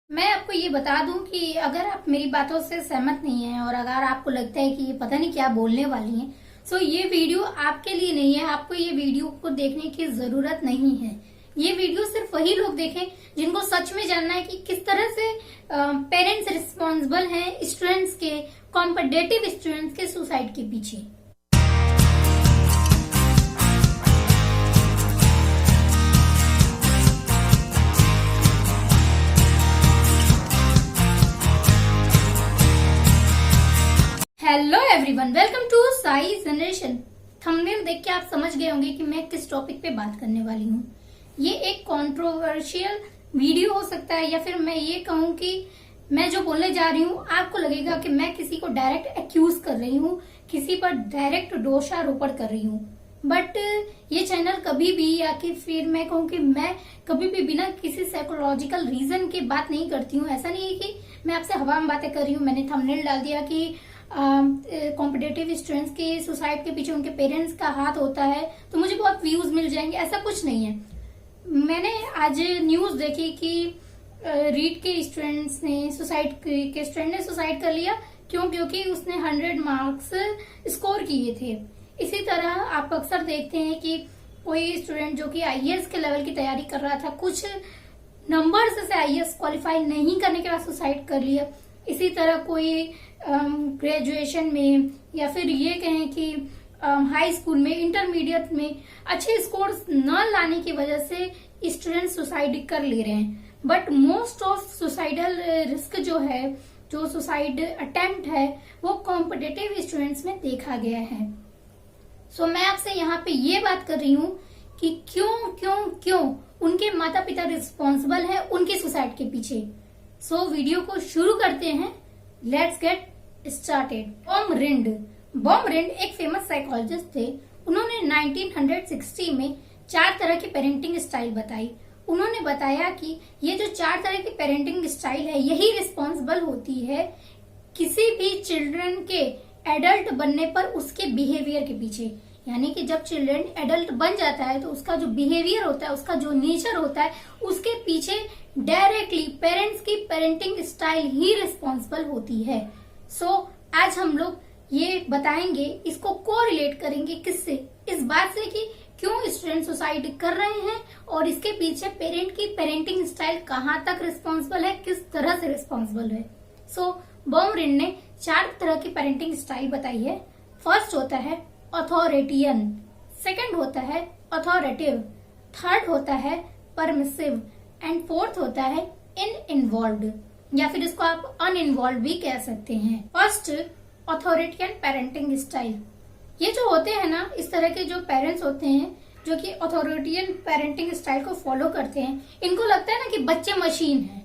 मैं आपको ये बता दूं कि अगर आप मेरी बातों से सहमत नहीं हैं और अगर आपको लगता है कि ये पता नहीं क्या बोलने वाली हैं, तो ये वीडियो आपके लिए नहीं है। आपको ये वीडियो को देखने की जरूरत नहीं है। ये वीडियो सिर्फ वही लोग देखें जिनको सच में जानना है कि किस तरह से पेरेंट्स रिस्पॉन्सिबल हैं स्टूडेंट्स के, कॉम्पिटिटिव स्टूडेंट्स के सुसाइड के पीछे। Hello everyone, welcome to Psy Generation. Thumbnail देख के आप समझ गए होंगे कि मैं किस टॉपिक पे बात करने वाली हूँ। ये एक कंट्रोवर्शियल वीडियो हो सकता है या फिर मैं ये कहूँ कि मैं जो बोलने जा रही हूँ आपको लगेगा कि मैं किसी को डायरेक्ट एक्यूज कर रही हूँ, किसी पर डायरेक्ट दोषारोपण कर रही हूँ। बट ये चैनल कभी भी या कि फिर मैं कहूँ कि मैं कभी भी बिना किसी साइकोलॉजिकल रीजन के बात नहीं करती हूँ। ऐसा नहीं है कि मैं आपसे हवा में बातें कर रही हूँ। मैंने थंबनेल डाल दिया कि कॉम्पिटिटिव स्टूडेंट्स के सुसाइड के पीछे उनके पेरेंट्स का हाथ होता है तो मुझे बहुत व्यूज मिल जाएंगे, ऐसा कुछ नहीं है। मैंने आज न्यूज देखी कि रीड के स्टूडेंट्स ने सुसाइड कर लिया। क्योंकि उसने 100 मार्क्स स्कोर किए थे। इसी तरह आप अक्सर देखते हैं कि कोई स्टूडेंट जो कि आईएएस के लेवल की तैयारी कर रहा था, कुछ नंबर्स से आईएएस क्वालिफाई नहीं करने के बाद सुसाइड कर लिया। इसी तरह कोई ग्रेजुएशन में या फिर ये कहें कि हाई स्कूल में, इंटरमीडिएट में अच्छे स्कोर्स न लाने की वजह से स्टूडेंट सुसाइड कर ले रहे हैं। But most of suicidal risk जो है, जो सुसाइड अटेम्प्ट है, वो कॉम्पिटिटिव स्टूडेंट्स में देखा गया है। सो मैं आपसे यहाँ पे ये बात कर रही हूँ कि क्यों उनके माता पिता रिस्पॉन्सिबल है उनके सुसाइड के पीछे। सो वीडियो को शुरू करते हैं। Let's get started. Baumrind एक फेमस साइकोलॉजिस्ट थे। उन्होंने 1960 में 4 तरह की पेरेंटिंग स्टाइल बताई। उन्होंने बताया कि ये जो 4 तरह की पेरेंटिंग स्टाइल है, यही रिस्पॉन्सिबल होती है किसी भी चिल्ड्रन के एडल्ट बनने पर उसके बिहेवियर के पीछे। यानी कि जब चिल्ड्रन एडल्ट बन जाता है तो उसका जो बिहेवियर होता है, उसका जो नेचर होता है, उसके पीछे डायरेक्टली पेरेंट्स की पेरेंटिंग स्टाइल ही रिस्पॉन्सिबल होती है। सो आज हम लोग ये बताएंगे, इसको कोरिलेट करेंगे किससे, इस बात से कि क्यों स्टूडेंट सुसाइड कर रहे हैं और इसके पीछे पेरेंट की पेरेंटिंग स्टाइल कहाँ तक रिस्पॉन्सिबल है, किस तरह से रिस्पॉन्सिबल है। सो बॉम-रिंड ने 4 तरह की पेरेंटिंग स्टाइल बताई है। फर्स्ट होता है अथॉरिटियन, सेकंड होता है अथॉरिटिव, थर्ड होता है परमिसिव एंड फोर्थ होता है इनवॉल्व्ड, या फिर इसको आप अनइन्वॉल्व भी कह सकते हैं। First, authoritarian parenting style. ये जो होते हैं ना, इस तरह के जो पेरेंट्स होते हैं जो कि अथॉरिटियन पेरेंटिंग स्टाइल को फॉलो करते हैं, इनको लगता है ना कि बच्चे मशीन है,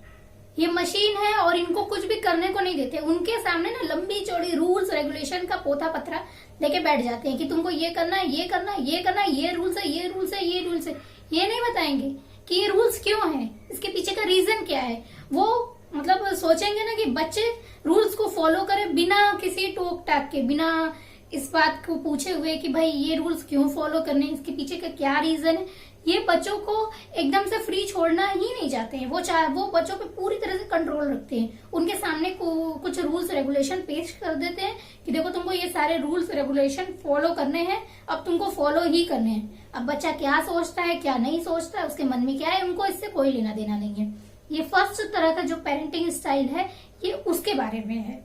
ये मशीन है और इनको कुछ भी करने को नहीं देते। उनके सामने ना लंबी चौड़ी रूल्स रेगुलेशन का पोथा पथरा लेके बैठ जाते हैं कि तुमको ये करना है, ये करना है, ये करना है, ये रूल्स है, ये रूल्स है, ये रूल्स है। ये नहीं बताएंगे कि ये रूल्स क्यों है, इसके पीछे का रीजन क्या है। वो मतलब सोचेंगे ना कि बच्चे रूल्स को फॉलो करें बिना किसी टोक टाक के, बिना इस बात को पूछे हुए कि भाई ये रूल्स क्यों फॉलो करने, इसके पीछे का क्या रीजन है। ये बच्चों को एकदम से फ्री छोड़ना ही नहीं चाहते हैं। वो बच्चों पे पूरी तरह से कंट्रोल रखते हैं। उनके सामने कुछ रूल्स रेगुलेशन पेश कर देते हैं कि देखो तुमको ये सारे रूल्स रेगुलेशन फॉलो करने हैं, अब तुमको फॉलो ही करने हैं। अब बच्चा क्या सोचता है, क्या नहीं सोचता है, उसके मन में क्या है, उनको इससे कोई लेना देना नहीं है। ये फर्स्ट तरह का जो पेरेंटिंग स्टाइल है, ये उसके बारे में है।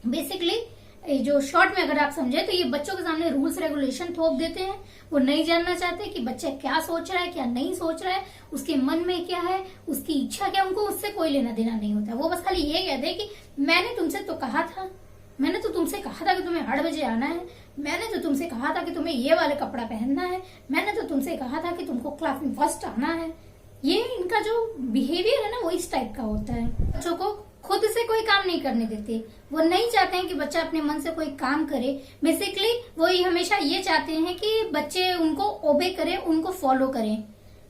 बेसिकली जो शॉर्ट में अगर आप समझे तो ये बच्चों के सामने रूल्स रेगुलेशन थोप देते हैं। वो नहीं जानना चाहते कि बच्चा क्या सोच रहा है, क्या नहीं सोच रहा है, उसके मन में क्या है, उसकी इच्छा क्या, उनको उससे कोई लेना देना नहीं होता। वो बस खाली ये कहते हैं कि मैंने तुमसे तो कहा था, मैंने तो तुमसे कहा था कि तुम्हें 8 बजे आना है, मैंने तो तुमसे कहा था कि तुम्हें ये वाले कपड़ा पहनना है, मैंने तो तुमसे कहा था कि तुमको क्लास में फर्स्ट आना है। ये इनका जो बिहेवियर है ना, वो इस टाइप का होता है। बच्चों को खुद से कोई काम नहीं करने देते। वो नहीं चाहते हैं कि बच्चा अपने मन से कोई काम करे। बेसिकली वो हमेशा ये चाहते हैं कि बच्चे उनको ओबे करें, उनको फॉलो करें।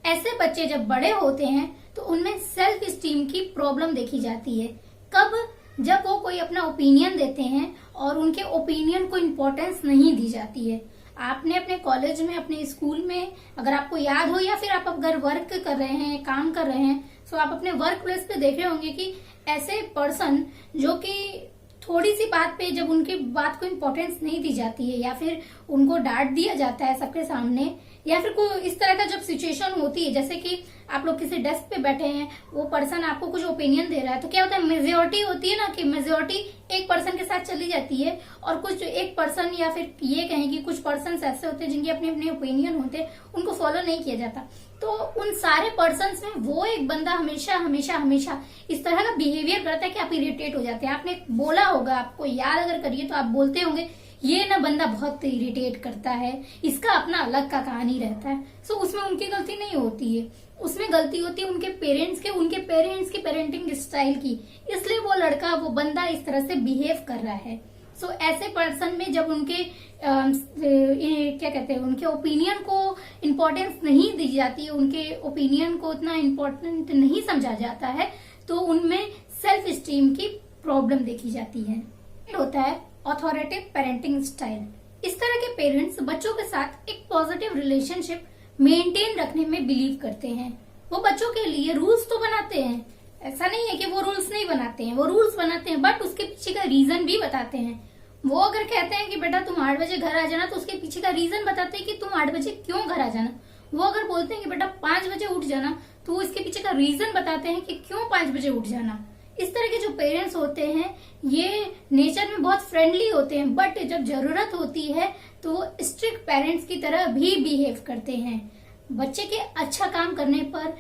ऐसे बच्चे जब बड़े होते हैं तो उनमें सेल्फ स्टीम की प्रॉब्लम देखी जाती है। कब? जब वो कोई अपना ओपिनियन देते हैं और उनके ओपिनियन को इम्पोर्टेंस नहीं दी जाती है। आपने अपने कॉलेज में, अपने स्कूल में, अगर आपको याद हो या फिर आप अगर वर्क कर रहे हैं, काम कर रहे हैं, सो आप अपने वर्क प्लेस पे देख रहे होंगे कि ऐसे पर्सन जो कि थोड़ी सी बात पे जब उनकी बात को इम्पोर्टेंस नहीं दी जाती है या फिर उनको डांट दिया जाता है सबके सामने, या फिर कोई इस तरह का जब सिचुएशन होती है, जैसे कि आप लोग किसी डेस्क पे बैठे हैं, वो पर्सन आपको कुछ ओपिनियन दे रहा है, तो क्या होता है, मेजोरिटी होती है ना कि मेजोरिटी एक पर्सन के साथ चली जाती है और कुछ एक पर्सन या फिर ये कहें कि कुछ पर्सन ऐसे होते हैं जिनके अपने अपने ओपिनियन होते हैं, उनको फॉलो नहीं किया जाता। तो उन सारे पर्सन में वो एक बंदा हमेशा हमेशा हमेशा इस तरह का बिहेवियर करता है कि आप इरिटेट हो जाते हैं। आपने बोला होगा, आपको याद अगर करिए तो आप बोलते होंगे ये ना बंदा बहुत इरिटेट करता है, इसका अपना अलग का कहानी रहता है। सो उसमें उनकी गलती नहीं होती है, उसमें गलती होती है उनके पेरेंट्स की पेरेंटिंग स्टाइल की, इसलिए वो लड़का वो बंदा इस तरह से बिहेव कर रहा है। सो ऐसे पर्सन में जब उनके क्या कहते हैं, उनके ओपिनियन को इम्पोर्टेंस नहीं दी जाती है, उनके ओपिनियन को उतना इम्पोर्टेंट नहीं समझा जाता है, तो उनमें सेल्फ स्टीम की प्रॉब्लम देखी जाती है। होता है ऑथोरिटेटिव पेरेंटिंग स्टाइल। इस तरह के पेरेंट्स बच्चों के साथ एक पॉजिटिव रिलेशनशिप मेंटेन रखने में बिलीव करते हैं। वो बच्चों के लिए रूल्स तो बनाते हैं, ऐसा नहीं है कि वो रूल्स नहीं बनाते हैं, वो रूल्स बनाते हैं, बट उसके पीछे का रीजन भी बताते हैं। वो अगर कहते हैं कि बेटा तुम 8 बजे घर आ जाना, तो उसके पीछे का रीजन बताते हैं कि तुम 8 बजे क्यों घर आ जाना। वो अगर बोलते हैं कि बेटा 5 बजे उठ जाना, तो वो इसके पीछे का रीजन बताते हैं कि क्यों 5 बजे उठ जाना। इस तरह के जो पेरेंट्स होते हैं ये नेचर में बहुत फ्रेंडली होते हैं, बट जब जरूरत होती है तो वो स्ट्रिक्ट पेरेंट्स की तरह भी बिहेव करते हैं। बच्चे के अच्छा काम करने पर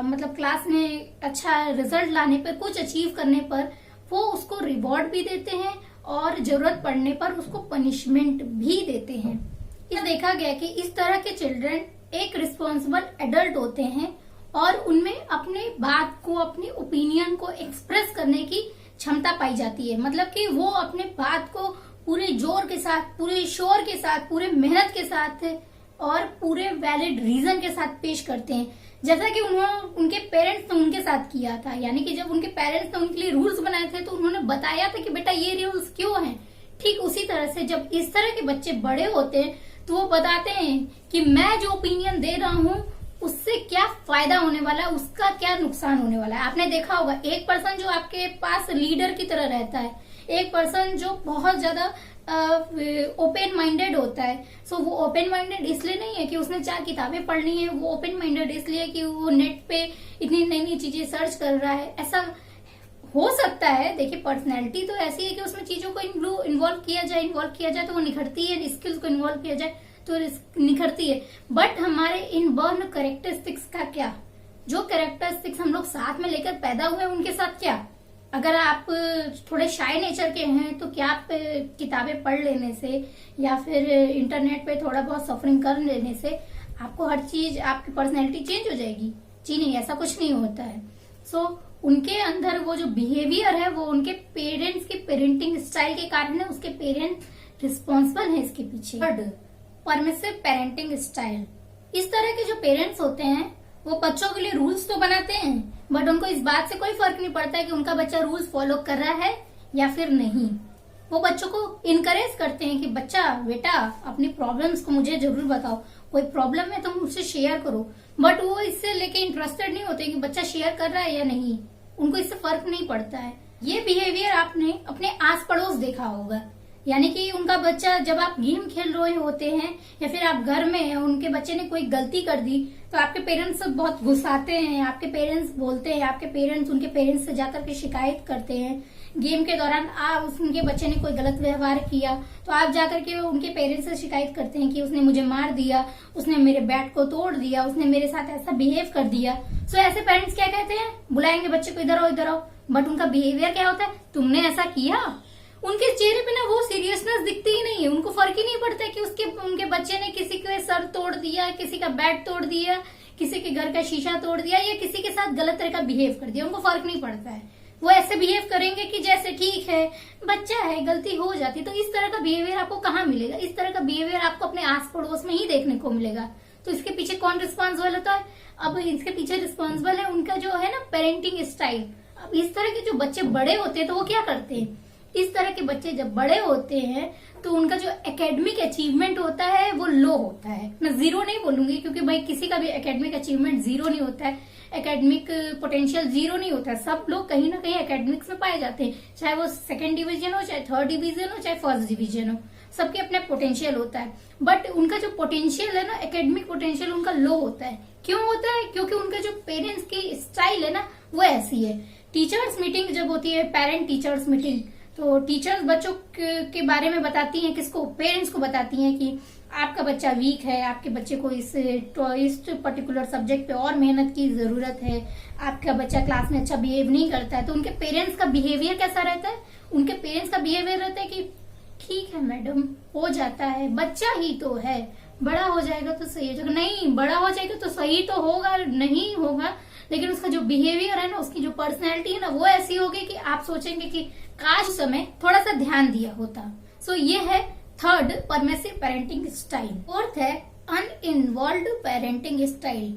मतलब क्लास में अच्छा रिजल्ट लाने पर, कुछ अचीव करने पर वो उसको रिवॉर्ड भी देते हैं और जरूरत पड़ने पर उसको पनिशमेंट भी देते हैं। यह देखा गया कि इस तरह के चिल्ड्रन एक रिस्पॉन्सिबल एडल्ट होते हैं और उनमें अपने बात को, अपने ओपिनियन को एक्सप्रेस करने की क्षमता पाई जाती है। मतलब कि वो अपने बात को पूरे जोर के साथ, पूरे शोर के साथ, पूरे मेहनत के साथ और पूरे वैलिड रीजन के साथ पेश करते हैं, जैसा कि उनके पेरेंट्स ने उनके साथ किया था। यानी कि जब उनके पेरेंट्स ने उनके लिए रूल्स बनाए थे तो उन्होंने बताया था कि बेटा ये रूल्स क्यों हैं। ठीक उसी तरह से जब इस तरह के बच्चे बड़े होते हैं तो वो बताते हैं कि मैं जो ओपिनियन दे रहा हूँ उससे क्या फायदा होने वाला है, उसका क्या नुकसान होने वाला है। आपने देखा होगा एक पर्सन जो आपके पास लीडर की तरह रहता है, एक पर्सन जो बहुत ज्यादा ओपन माइंडेड होता है। सो वो ओपन माइंडेड इसलिए नहीं है कि उसने 4 किताबें पढ़नी है, वो ओपन माइंडेड इसलिए कि वो नेट पे इतनी नई नई चीजें सर्च कर रहा है। ऐसा हो सकता है, देखिए पर्सनैलिटी तो ऐसी है कि उसमें चीजों को इन्वॉल्व किया जाए तो वो निखरती है, स्किल्स को इन्वॉल्व किया जाए तो निखरती है। बट हमारे इनबॉर्न कैरेक्टरिस्टिक्स का क्या, जो कैरेक्टरिस्टिक्स हम लोग साथ में लेकर पैदा हुए उनके साथ क्या। अगर आप थोड़े शाय नेचर के हैं तो क्या आप किताबें पढ़ लेने से या फिर इंटरनेट पे थोड़ा बहुत सफरिंग कर लेने से आपको हर चीज, आपकी पर्सनैलिटी चेंज हो जाएगी? जी नहीं, ऐसा कुछ नहीं होता है। सो उनके अंदर वो जो बिहेवियर है वो उनके पेरेंट्स की पेरेंटिंग स्टाइल के कारण है, उसके पेरेंट्स रिस्पॉन्सिबल है इसके पीछे। Permissive parenting style. इस तरह के जो पेरेंट्स होते हैं वो बच्चों के लिए रूल्स तो बनाते हैं, बट उनको इस बात से कोई फर्क नहीं पड़ता है कि उनका बच्चा रूल्स फॉलो कर रहा है या फिर नहीं। वो बच्चों को इनकरेज करते हैं कि बच्चा बेटा अपनी प्रॉब्लम्स को मुझे जरूर बताओ, कोई प्रॉब्लम है तो मुझसे शेयर करो। बट वो इससे लेके इंटरेस्टेड नहीं होते कि बच्चा शेयर कर रहा है या नहीं, उनको इससे फर्क नहीं पड़ता है। ये बिहेवियर आपने अपने आस पड़ोस देखा होगा। यानी कि उनका बच्चा, जब आप गेम खेल रहे होते हैं या फिर आप घर में हैं, उनके बच्चे ने कोई गलती कर दी तो आपके पेरेंट्स बहुत गुस्साते हैं, आपके पेरेंट्स बोलते हैं, आपके पेरेंट्स उनके पेरेंट्स से जाकर के शिकायत करते हैं। गेम के दौरान उनके बच्चे ने कोई गलत व्यवहार किया तो आप जाकर के उनके पेरेंट्स से शिकायत करते हैं कि उसने मुझे मार दिया, उसने मेरे बैट को तोड़ दिया, उसने मेरे साथ ऐसा बिहेव कर दिया। सो ऐसे पेरेंट्स क्या कहते हैं, बुलाएंगे बच्चे को, इधर आओ। बट उनका बिहेवियर क्या होता है, तुमने ऐसा किया। उनके चेहरे पे ना वो सीरियसनेस दिखती ही नहीं है, उनको फर्क ही नहीं पड़ता है कि उनके बच्चे ने किसी के सर तोड़ दिया, किसी का बैट तोड़ दिया, किसी के घर का शीशा तोड़ दिया या किसी के साथ गलत तरह का बिहेव कर दिया। उनको फर्क नहीं पड़ता है, वो ऐसे बिहेव करेंगे कि जैसे ठीक है, बच्चा है, गलती हो जाती। तो इस तरह का बिहेवियर आपको कहाँ मिलेगा? इस तरह का बिहेवियर आपको अपने आस पड़ोस में ही देखने को मिलेगा। तो इसके पीछे कौन रिस्पॉन्सिबल होता है? अब इसके पीछे रिस्पॉन्सिबल है उनका जो है ना पेरेंटिंग स्टाइल। अब इस तरह के जो बच्चे बड़े होते हैं तो वो क्या करते हैं, इस तरह के बच्चे जब बड़े होते हैं तो उनका जो एकेडमिक अचीवमेंट होता है वो लो होता है। मैं जीरो नहीं बोलूंगी क्योंकि भाई किसी का भी एकेडमिक अचीवमेंट जीरो नहीं होता है, एकेडमिक पोटेंशियल जीरो नहीं होता है। सब लोग कहीं ना कहीं एकेडमिक्स में पाए जाते हैं, चाहे वो सेकंड डिवीजन हो, चाहे थर्ड डिवीजन हो, चाहे फर्स्ट डिवीजन हो, सबके अपने पोटेंशियल होता है। बट उनका जो पोटेंशियल है ना, एकेडमिक पोटेंशियल उनका लो होता है। क्यों होता है? क्योंकि उनका जो पेरेंट्स की स्टाइल है ना वो ऐसी है। टीचर्स मीटिंग जब होती है, पेरेंट टीचर्स मीटिंग, तो टीचर्स बच्चों के बारे में बताती हैं, किसको? पेरेंट्स को बताती हैं कि आपका बच्चा वीक है, आपके बच्चे को इस पर्टिकुलर सब्जेक्ट पे और मेहनत की जरूरत है, आपका बच्चा क्लास में अच्छा बिहेव नहीं करता है। तो उनके पेरेंट्स का बिहेवियर कैसा रहता है? उनके पेरेंट्स का बिहेवियर रहता है कि ठीक है मैडम, हो जाता है, बच्चा ही तो है, बड़ा हो जाएगा तो सही हो जाएगा। नहीं, बड़ा हो जाएगा तो सही तो होगा, नहीं होगा, लेकिन उसका जो बिहेवियर है ना, उसकी जो पर्सनैलिटी है ना, वो ऐसी होगी कि आप सोचेंगे कि काश समय थोड़ा सा ध्यान दिया होता। सो ये है third, permissive parenting style. Fourth है अनइन्वॉल्व्ड पेरेंटिंग स्टाइल।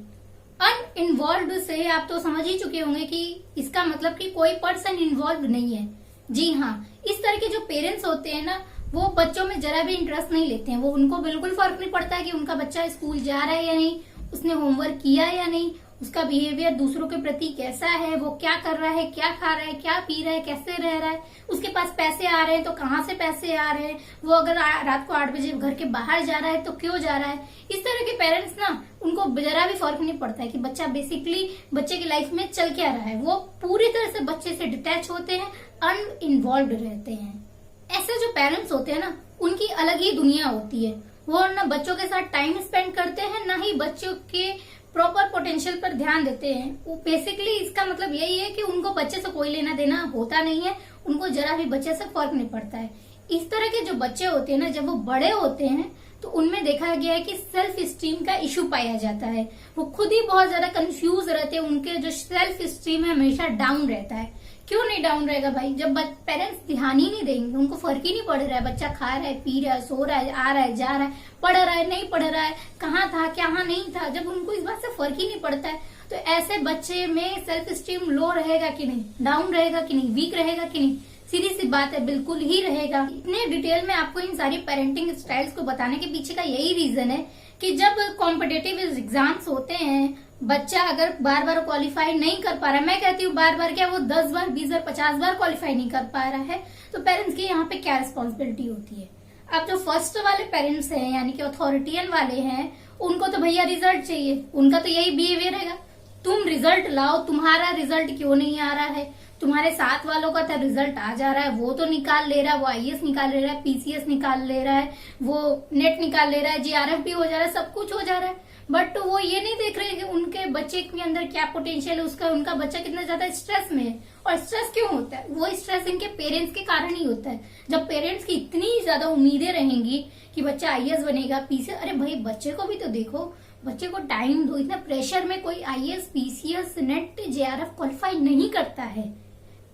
अनइन्वॉल्व्ड से आप तो समझ ही चुके होंगे कि इसका मतलब कि कोई पर्सन इन्वॉल्व नहीं है। जी हाँ, इस तरह के जो पेरेंट्स होते हैं ना, वो बच्चों में जरा भी इंटरेस्ट नहीं लेते हैं। वो उनको बिल्कुल फर्क नहीं पड़ता है कि उनका बच्चा स्कूल जा रहा है या नहीं, उसने होमवर्क किया या नहीं, उसका बिहेवियर दूसरों के प्रति कैसा है, वो क्या कर रहा है, क्या खा रहा है, क्या पी रहा है, कैसे रह रहा है, उसके पास पैसे आ रहे हैं तो कहाँ से पैसे आ रहे हैं, वो अगर रात को 8 बजे घर के बाहर जा रहा है तो क्यों जा रहा है। इस तरह के पेरेंट्स ना, उनको जरा भी फर्क नहीं पड़ता है कि बच्चा बेसिकली बच्चे की लाइफ में चल क्या रहा है। वो पूरी तरह से बच्चे से डिटैच होते हैं, अनइन्वॉल्व रहते हैं। ऐसे जो पेरेंट्स होते हैं ना, उनकी अलग ही दुनिया होती है। वो ना बच्चों के साथ टाइम स्पेंड करते हैं, ना ही बच्चों के प्रॉपर पोटेंशियल पर ध्यान देते हैं। वो बेसिकली इसका मतलब यही है कि उनको बच्चे से कोई लेना देना होता नहीं है, उनको जरा भी बच्चे से फर्क नहीं पड़ता है। इस तरह के जो बच्चे होते हैं ना, जब वो बड़े होते हैं तो उनमें देखा गया है कि सेल्फ स्टीम का इश्यू पाया जाता है। वो खुद ही बहुत ज्यादा कंफ्यूज रहते हैं, उनके जो सेल्फ स्टीम है हमेशा डाउन रहता है। क्यों नहीं डाउन रहेगा भाई? जब पेरेंट्स ध्यान ही नहीं देंगे, उनको फर्क ही नहीं पड़ रहा है, बच्चा खा रहा है, पी रहा है, सो रहा है, आ रहा है, जा रहा है, पढ़ रहा है, नहीं पढ़ रहा है, कहाँ था, कहाँ नहीं था, जब उनको इस बात से फर्क ही नहीं पड़ता है, तो ऐसे बच्चे में सेल्फ स्टीम लो रहेगा कि नहीं, डाउन रहेगा कि नहीं, वीक रहेगा कि नहीं? सीधी सी बात है, बिल्कुल ही रहेगा। इतने डिटेल में आपको इन सारी पेरेंटिंग स्टाइल्स को बताने के पीछे का यही रीजन है कि जब कॉम्पिटेटिव एग्जाम्स होते हैं, बच्चा अगर बार बार क्वालिफाई नहीं कर पा रहा है, मैं कहती हूँ बार बार क्या, वो 10 बार, 20 बार, 50 बार क्वालिफाई नहीं कर पा रहा है, तो पेरेंट्स की यहाँ पे क्या रिस्पॉन्सिबिलिटी होती है? अब जो फर्स्ट वाले पेरेंट्स हैं, यानी कि अथॉरिटियन वाले हैं, उनको तो भैया रिजल्ट चाहिए। उनका तो यही बिहेवियर रहेगा, तुम रिजल्ट लाओ, तुम्हारा रिजल्ट क्यों नहीं आ रहा है, तुम्हारे साथ वालों का तो रिजल्ट आ जा रहा है, वो तो निकाल ले रहा है, वो आईएएस निकाल ले रहा है, पीसीएस निकाल ले रहा है, वो नेट निकाल ले रहा है, जीआरएफ भी हो जा रहा है, सब कुछ हो जा रहा है, बट वो ये नहीं देख रहे कि उनके बच्चे के अंदर क्या पोटेंशियल है, उसका उनका बच्चा कितना ज्यादा स्ट्रेस में है। और स्ट्रेस क्यों होता है? वो स्ट्रेस इनके पेरेंट्स के कारण ही होता है। जब पेरेंट्स की इतनी ज्यादा उम्मीदें रहेंगी कि बच्चा आईएएस बनेगा, पीसीएस, अरे भाई बच्चे को भी तो देखो, बच्चे को टाइम दो। इतना प्रेशर में कोई IAS, PCS, net, JRF qualify नहीं करता है,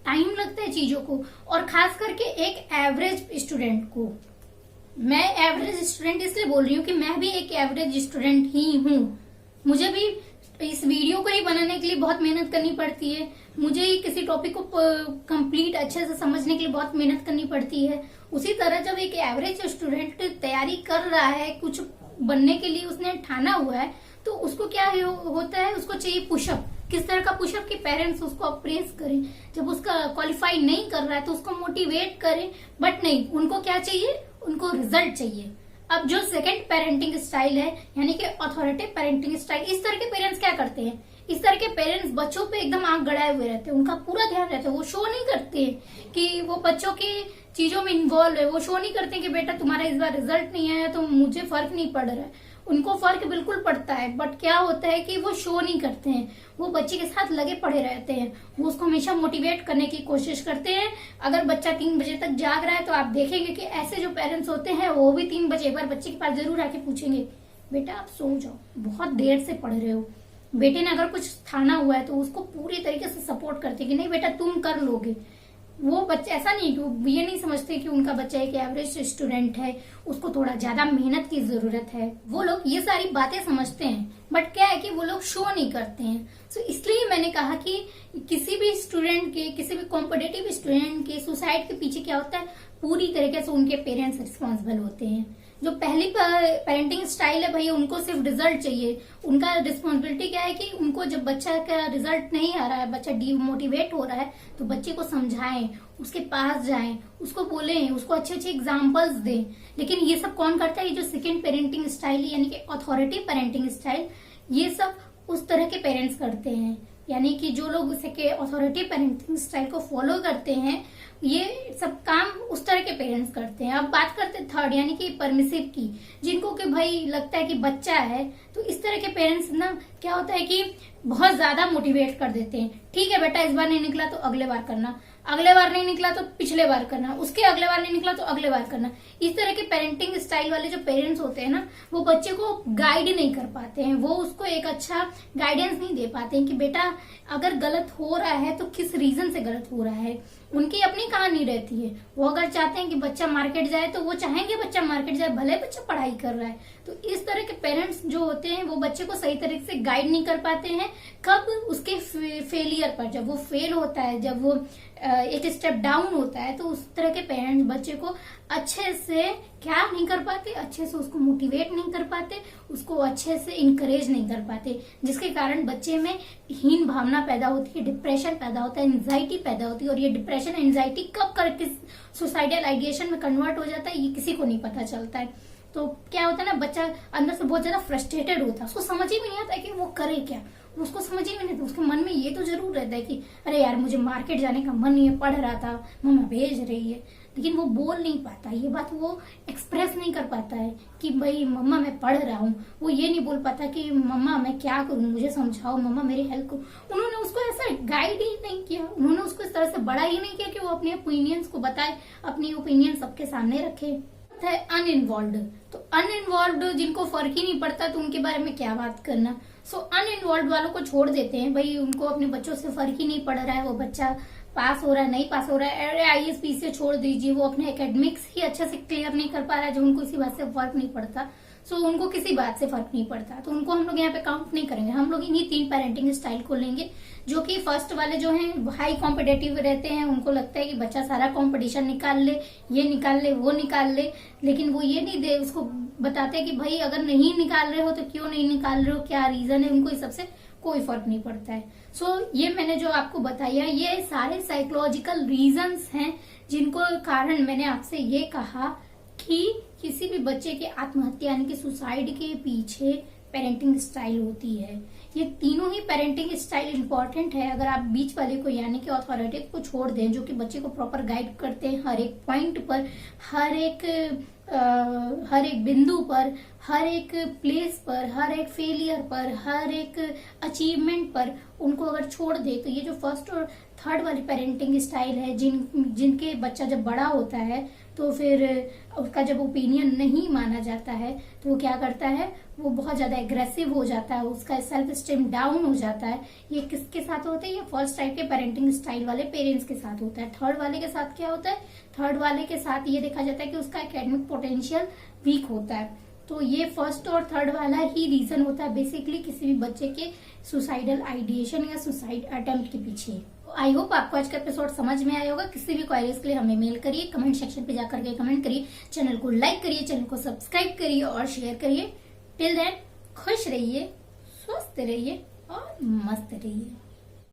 टाइम लगता है चीजों को। और खास करके एक एवरेज स्टूडेंट को, मैं एवरेज स्टूडेंट इसलिए बोल रही हूँ कि मैं भी एक एवरेज स्टूडेंट ही हूँ। मुझे भी इस वीडियो को ही बनाने के लिए बहुत मेहनत करनी पड़ती है, मुझे ही किसी टॉपिक को कंप्लीट अच्छे से समझने के लिए बहुत मेहनत करनी पड़ती है। उसी तरह जब एक एवरेज स्टूडेंट तैयारी कर रहा है, कुछ बनने के लिए उसने ठाना हुआ है, तो उसको क्या होता है, उसको चाहिए पुशअप। किस तरह का पुशअप? कि पेरेंट्स उसको अप्रेस करें, जब उसका क्वालिफाई नहीं कर रहा है तो उसको मोटिवेट करें, बट नहीं, उनको क्या चाहिए, उनको रिजल्ट चाहिए। अब जो सेकंड पेरेंटिंग स्टाइल है, यानी कि अथॉरिटेटिव पेरेंटिंग स्टाइल, इस तरह के पेरेंट्स क्या करते हैं, इस तरह के पेरेंट्स बच्चों पे एकदम आंख गड़ाए हुए रहते हैं, उनका पूरा ध्यान रहता है, वो शो नहीं करते कि वो बच्चों की चीजों में इन्वॉल्व है, वो शो नहीं करते कि बेटा तुम्हारा इस बार रिजल्ट नहीं आया तो मुझे फर्क नहीं पड़ रहा है। उनको फर्क बिल्कुल पड़ता है, बट क्या होता है कि वो शो नहीं करते हैं, वो बच्चे के साथ लगे पड़े रहते हैं, वो उसको हमेशा मोटिवेट करने की कोशिश करते हैं। अगर बच्चा 3 बजे तक जाग रहा है तो आप देखेंगे कि ऐसे जो पेरेंट्स होते हैं वो भी 3 बजे एक बार बच्चे के पास जरूर आके पूछेंगे, बेटा आप सो जाओ, बहुत देर से पढ़ रहे हो। बेटे ने अगर कुछ ठाना हुआ है तो उसको पूरी तरीके से सपोर्ट करते कि नहीं बेटा तुम कर लोगे। वो बच्चा ऐसा नहीं कि वो ये नहीं समझते कि उनका बच्चा एक एवरेज स्टूडेंट है, उसको थोड़ा ज्यादा मेहनत की जरूरत है। वो लोग ये सारी बातें समझते हैं, बट क्या है कि वो लोग शो नहीं करते हैं। सो इसलिए मैंने कहा कि किसी भी स्टूडेंट के, किसी भी कॉम्पिटिटिव स्टूडेंट के सुसाइड के पीछे क्या होता है, पूरी तरीके से उनके पेरेंट्स रिस्पॉन्सिबल होते हैं। जो पहली पेरेंटिंग स्टाइल है, भाई उनको सिर्फ रिजल्ट चाहिए। उनका रिस्पॉन्सिबिलिटी क्या है कि उनको जब बच्चा का रिजल्ट नहीं आ रहा है, बच्चा डीमोटिवेट हो रहा है, तो बच्चे को समझाएं, उसके पास जाएं, उसको बोलें, उसको अच्छे अच्छे एग्जाम्पल्स दें। लेकिन ये सब कौन करता है? ये जो सेकेंड पेरेंटिंग स्टाइल यानी कि अथॉरिटी पेरेंटिंग स्टाइल, ये सब उस तरह के पेरेंट्स करते हैं। यानी कि जो लोग अथॉरिटी पेरेंटिंग स्टाइल को फॉलो करते हैं, ये सब काम उस तरह के पेरेंट्स करते हैं। अब बात करते हैं थर्ड यानी कि परमिसिव की, जिनको कि भाई लगता है कि बच्चा है, तो इस तरह के पेरेंट्स ना क्या होता है कि बहुत ज्यादा मोटिवेट कर देते हैं। ठीक है बेटा, इस बार नहीं निकला तो अगले बार करना, अगले बार नहीं निकला तो पिछले बार करना, उसके अगले बार नहीं निकला तो अगले बार करना। इस तरह के पेरेंटिंग स्टाइल वाले जो पेरेंट्स होते हैं ना, वो बच्चे को गाइड नहीं कर पाते हैं, वो उसको एक अच्छा गाइडेंस नहीं दे पाते हैं कि बेटा अगर गलत हो रहा है तो किस रीजन से गलत हो रहा है। उनकी अपनी कहानी रहती है। वो अगर चाहते हैं कि बच्चा मार्केट जाए तो वो चाहेंगे बच्चा मार्केट जाए, भले बच्चा पढ़ाई कर रहा है। तो इस तरह के पेरेंट्स जो होते हैं वो बच्चे को सही तरीके से गाइड नहीं कर पाते हैं। कब? उसके फेलियर पर, जब वो फेल होता है, जब वो एक स्टेप डाउन होता है, तो उस तरह के पेरेंट्स बच्चे को अच्छे से क्या नहीं कर पाते, अच्छे से उसको मोटिवेट नहीं कर पाते, उसको अच्छे से इंकरेज नहीं कर पाते, जिसके कारण बच्चे में हीन भावना पैदा होती है, डिप्रेशन पैदा होता है, एंजाइटी पैदा होती है। और ये डिप्रेशन एंजाइटी कब करके सुसाइडल आइडिएशन में कन्वर्ट हो जाता है, ये किसी को नहीं पता चलता है। तो क्या होता है ना, बच्चा अंदर से बहुत ज्यादा फ्रस्ट्रेटेड होता है, उसको समझ ही नहीं आता है कि वो करे क्या, उसको समझ ही नहीं आता। उसके मन में ये तो जरूर रहता है कि अरे यार मुझे मार्केट जाने का मन नहीं है, पढ़ रहा था, मम्मा भेज रही है, लेकिन वो बोल नहीं पाता, ये बात वो एक्सप्रेस नहीं कर पाता है कि भाई मम्मा मैं पढ़ रहा हूँ। वो ये नहीं बोल पाता कि मम्मा मैं क्या करूँ, मुझे समझाओ, मम्मा मेरी हेल्प करो। उन्होंने उसको ऐसा गाइड ही नहीं किया, उन्होंने उसको इस तरह से बड़ा ही नहीं किया कि वो अपने ओपिनियंस को बताए, अपनी ओपिनियन सबके सामने रखे। है अनइन्वॉल्व, तो अनइन्वॉल्व जिनको फर्क ही नहीं पड़ता तो उनके बारे में क्या बात करना। सो अनइन्वॉल्व वालों को छोड़ देते हैं, भाई उनको अपने बच्चों से फर्क ही नहीं पड़ रहा है, वो बच्चा पास हो रहा है नहीं पास हो रहा है, अरे IAS से छोड़ दीजिए, वो अपने एकेडमिक्स ही अच्छे से क्लियर नहीं कर पा रहा है, जो उनको इसी बात से फर्क नहीं पड़ता। सो उनको किसी बात से फर्क नहीं पड़ता, तो उनको हम लोग यहाँ पे काउंट नहीं करेंगे। हम लोग इन्हीं 3 पेरेंटिंग स्टाइल को लेंगे, जो कि फर्स्ट वाले जो हैं हाई कॉम्पिटेटिव रहते हैं, उनको लगता है कि बच्चा सारा कंपटीशन निकाल ले, ये निकाल ले, वो निकाल ले, लेकिन वो ये नहीं दे उसको बताते कि भाई अगर नहीं निकाल रहे हो तो क्यों नहीं निकाल रहे हो, क्या रीजन है, उनको इस सबसे कोई फर्क नहीं पड़ता है। सो ये मैंने जो आपको बताया, ये सारे साइकोलॉजिकल रीजंस हैं जिनको कारण मैंने आपसे ये कहा कि किसी भी बच्चे के आत्महत्या यानी कि सुसाइड के पीछे पेरेंटिंग स्टाइल होती है। ये तीनों ही पेरेंटिंग स्टाइल इंपॉर्टेंट है। अगर आप बीच वाले को यानी कि अथॉरिटी को छोड़ दें, जो कि बच्चे को प्रॉपर गाइड करते हैं हर एक पॉइंट पर, हर एक बिंदु पर, हर एक प्लेस पर, हर एक फेलियर पर, हर एक अचीवमेंट पर, उनको अगर छोड़ दे, तो ये जो फर्स्ट और थर्ड वाली पेरेंटिंग स्टाइल है, जिनके बच्चा जब बड़ा होता है तो फिर उसका जब ओपिनियन नहीं माना जाता है तो वो क्या करता है, वो बहुत ज्यादा एग्रेसिव हो जाता है, उसका सेल्फ स्टीम डाउन हो जाता है। ये किसके साथ होता है? ये फर्स्ट टाइप के पेरेंटिंग स्टाइल वाले पेरेंट्स के साथ होता है। थर्ड वाले के साथ क्या होता है? थर्ड वाले के साथ ये देखा जाता है कि उसका एकेडमिक पोटेंशियल वीक होता है। तो ये फर्स्ट और थर्ड वाला ही रीजन होता है बेसिकली किसी भी बच्चे के सुसाइडल आइडिएशन या सुसाइड अटेम्प्ट के पीछे। आई होप आपको आज का एपिसोड समझ में आया होगा। किसी भी क्वेरीज के लिए हमें मेल करिए, कमेंट सेक्शन पे जाकर के कमेंट करिए, चैनल को लाइक करिए, चैनल को सब्सक्राइब करिए और शेयर करिए। टिल देन खुश रहिए, स्वस्थ रहिए और मस्त रहिए।